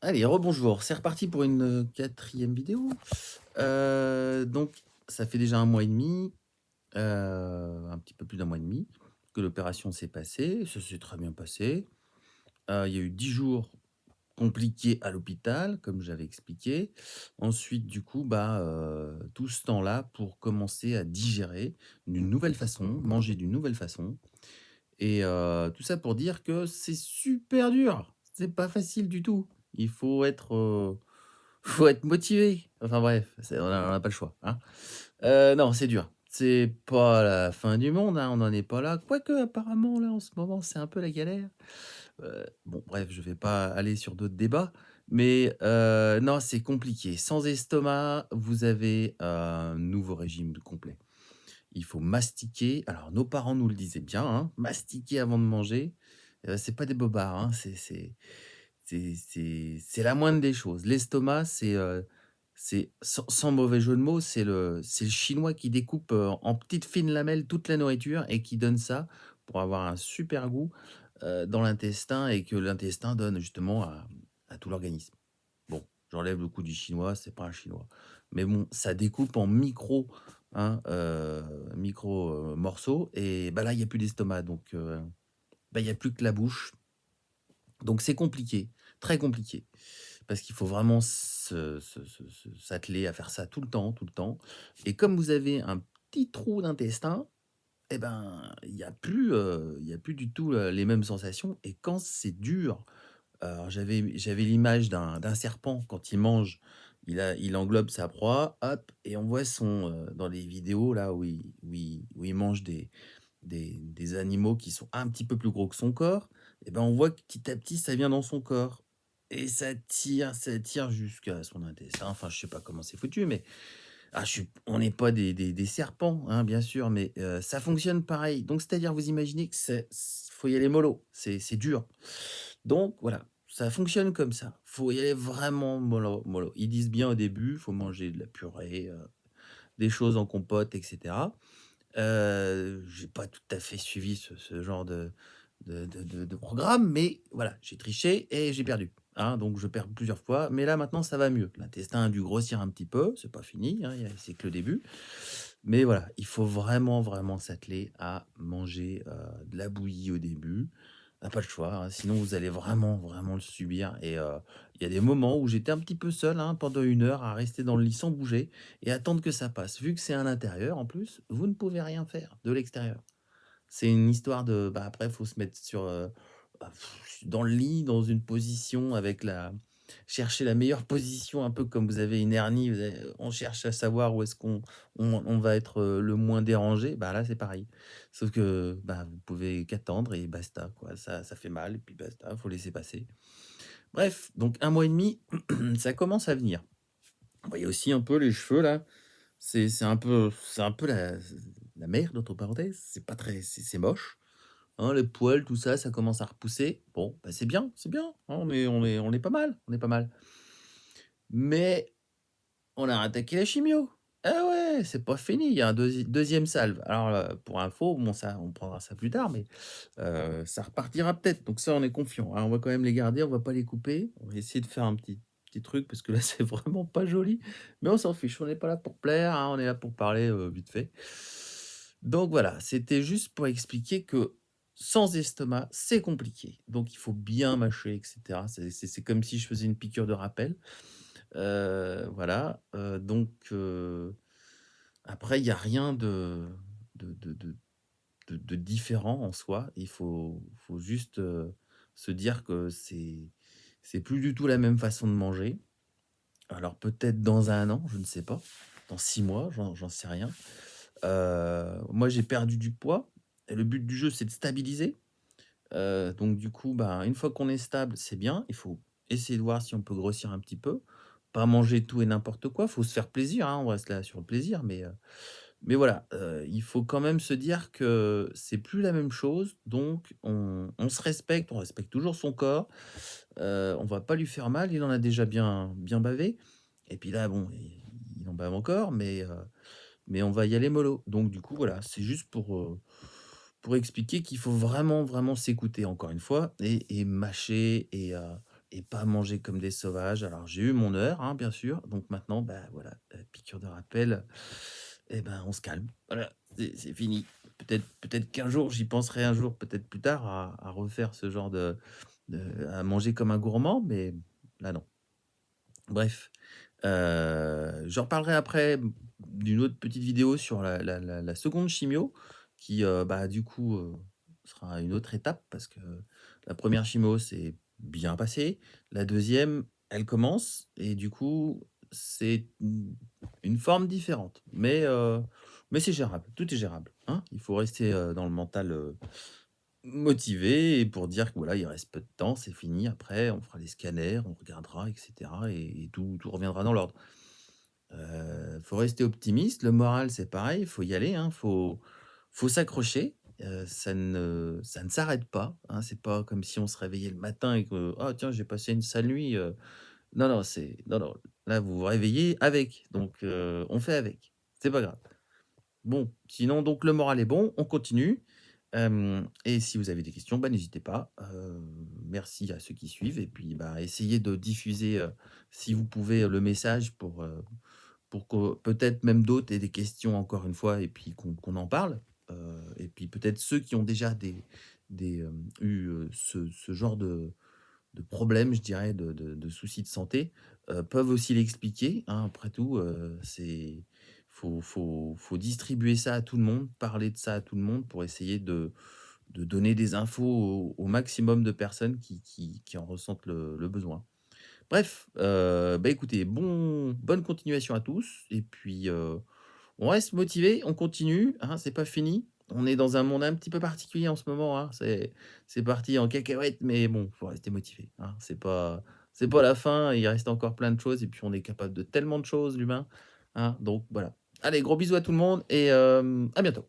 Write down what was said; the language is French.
Allez, rebonjour, c'est reparti pour une, 4e vidéo. Donc ça fait déjà un mois et demi, un petit peu plus d'un mois et demi que l'opération s'est passée. Ça s'est très bien passé. Il y a eu 10 jours compliqués à l'hôpital, comme j'avais expliqué. Ensuite, du coup, tout ce temps-là pour commencer à digérer d'une nouvelle façon, manger d'une nouvelle façon et tout ça pour dire que c'est super dur. C'est pas facile du tout. Il faut être motivé. Enfin bref, on a pas le choix, hein. Non, c'est dur. C'est pas la fin du monde, hein, on n'en est pas là. Quoique apparemment là, en ce moment, c'est un peu la galère. Bon bref, je vais pas aller sur d'autres débats, mais non, c'est compliqué. Sans estomac, vous avez un nouveau régime complet. Il faut mastiquer. Alors nos parents nous le disaient bien, hein, mastiquer avant de manger, c'est pas des bobards, hein, c'est la moindre des choses. L'estomac, c'est sans mauvais jeu de mots, c'est le chinois qui découpe, en petites fines lamelles toute la nourriture et qui donne ça pour avoir un super goût, dans l'intestin et que l'intestin donne justement à tout l'organisme. Bon, j'enlève le coup du chinois, c'est pas un chinois. Mais bon, ça découpe en micros, hein, morceaux et bah, là, il y a plus d'estomac donc il y a plus que la bouche. Donc c'est compliqué, très compliqué. Parce qu'il faut vraiment s'atteler à faire ça tout le temps et comme vous avez un petit trou d'intestin et ben, il y a plus du tout, les mêmes sensations et quand c'est dur, alors j'avais l'image d'un serpent quand il mange, il englobe sa proie, hop et on voit dans les vidéos là où il mange des animaux qui sont un petit peu plus gros que son corps et ben, on voit que petit à petit ça vient dans son corps et ça tire jusqu'à son intestin. Enfin, je sais pas comment c'est foutu, mais je suis on n'est pas des serpents, hein, bien sûr, mais ça fonctionne pareil. Donc c'est-à-dire, vous imaginez que faut y aller mollo, c'est dur. Donc voilà, ça fonctionne comme ça. Faut y aller vraiment mollo, mollo. Ils disent bien au début, faut manger de la purée, des choses en compote et cetera. J'ai pas tout à fait suivi ce genre de programme, mais voilà, j'ai triché et j'ai perdu, hein, donc je perds plusieurs fois, mais là, maintenant, ça va mieux. L'intestin a dû grossir un petit peu, c'est pas fini, hein, c'est que le début, mais voilà, il faut vraiment, vraiment s'atteler à manger, de la bouillie au début. On pas le choix, hein, sinon vous allez vraiment, vraiment le subir et il y a des moments où j'étais un petit peu seul, hein, pendant 1 heure à rester dans le lit sans bouger et attendre que ça passe. Vu que c'est à l'intérieur en plus, vous ne pouvez rien faire de l'extérieur. C'est une histoire de après, il faut se mettre dans le lit, dans une position avec la chercher la meilleure position, un peu comme vous avez une hernie, on cherche à savoir où est-ce qu'on va être, le moins dérangé. Bah, là, c'est pareil. Sauf que, vous pouvez qu'attendre et basta, quoi. Ça fait mal et puis basta, faut laisser passer. Bref, donc un mois et demi, ça commence à venir. Vous voyez aussi un peu les cheveux là, c'est un peu la merde entre parenthèses, c'est pas très c'est moche. Hein, les poils, tout ça, ça commence à repousser. Bon, c'est bien, hein, on est pas mal, on est pas mal. Mais on a attaqué la chimio. Ah ouais, c'est pas fini, il y a un 2e salve. Alors, pour info, bon ça, on prendra ça plus tard, mais ça repartira peut-être, donc ça, on est confiant, hein. On va quand même les garder, on va pas les couper. On va essayer de faire un petit truc parce que là, c'est vraiment pas joli, mais on s'en fiche, on n'est pas là pour plaire, hein, on est là pour parler, vite fait. Donc voilà, c'était juste pour expliquer que sans estomac, c'est compliqué. Donc il faut bien mâcher et cetera. C'est comme si je faisais une piqûre de rappel. Voilà, après il y a rien de différent en soi. Il faut juste, se dire que c'est plus du tout la même façon de manger. Alors peut-être dans 1 an, je ne sais pas, dans 6 mois, j'en sais rien. Moi j'ai perdu du poids et le but du jeu, c'est de stabiliser. Donc du coup, une fois qu'on est stable, c'est bien. Il faut essayer de voir si on peut grossir un petit peu. Pas manger tout et n'importe quoi, faut se faire plaisir, hein, on reste là sur le plaisir, mais voilà, il faut quand même se dire que c'est plus la même chose, donc on se respecte, on respecte toujours son corps, on va pas lui faire mal, il en a déjà bien bavé et puis là, bon, il en bave encore, mais on va y aller mollo. Donc du coup, voilà, c'est juste pour expliquer qu'il faut vraiment, vraiment s'écouter encore une fois et mâcher et pas manger comme des sauvages. Alors j'ai eu mon heure, hein, bien sûr, donc maintenant, bah, voilà, piqûre de rappel, et ben, on se calme. Voilà, c'est fini. Peut-être qu'un jour, j'y penserai un jour, peut-être plus tard, à refaire ce genre à manger comme un gourmand, mais là, non. Bref, j'en reparlerai après, d'une autre petite vidéo sur la 2 chimio qui, bah, du coup, sera une autre étape parce que la première chimio s'est bien passée. La deuxième, elle commence et du coup, c'est une forme différente. Mais c'est gérable, tout est gérable, hein. Il faut rester, dans le mental, motivé et pour dire que voilà, il reste peu de temps, c'est fini. Après, on fera les scanners, on regardera et cetera et tout reviendra dans l'ordre. Faut rester optimiste. Le moral, c'est pareil, il faut y aller, hein, faut s'accrocher. Ça ne s'arrête pas, hein. C'est pas comme si on se réveillait le matin et que: «Ah tiens, j'ai passé une sale nuit», non, non, non, non, là, vous vous réveillez avec, donc on fait avec. C'est pas grave. Bon, sinon donc le moral est bon, on continue. Et si vous avez des questions, bah, n'hésitez pas. Merci à ceux qui suivent et puis, bah, essayez de diffuser, si vous pouvez, le message pour que peut-être même d'autres aient des questions encore une fois et puis qu'on en parle. Et puis peut-être ceux qui ont déjà eu, ce genre de problèmes, je dirais, de soucis de santé, peuvent aussi l'expliquer, hein. Après tout, faut distribuer ça à tout le monde, parler de ça à tout le monde pour essayer de donner des infos au maximum de personnes qui en ressentent le besoin. Bref, bah, écoutez, bonne continuation à tous et puis, on reste motivé, on continue, hein, c'est pas fini. On est dans un monde un petit peu particulier en ce moment, hein. C'est parti en cacahuète, mais bon, faut rester motivé, hein. C'est pas la fin, il reste encore plein de choses et puis on est capable de tellement de choses, l'humain, hein, donc voilà. Allez, gros bisous à tout le monde et à bientôt.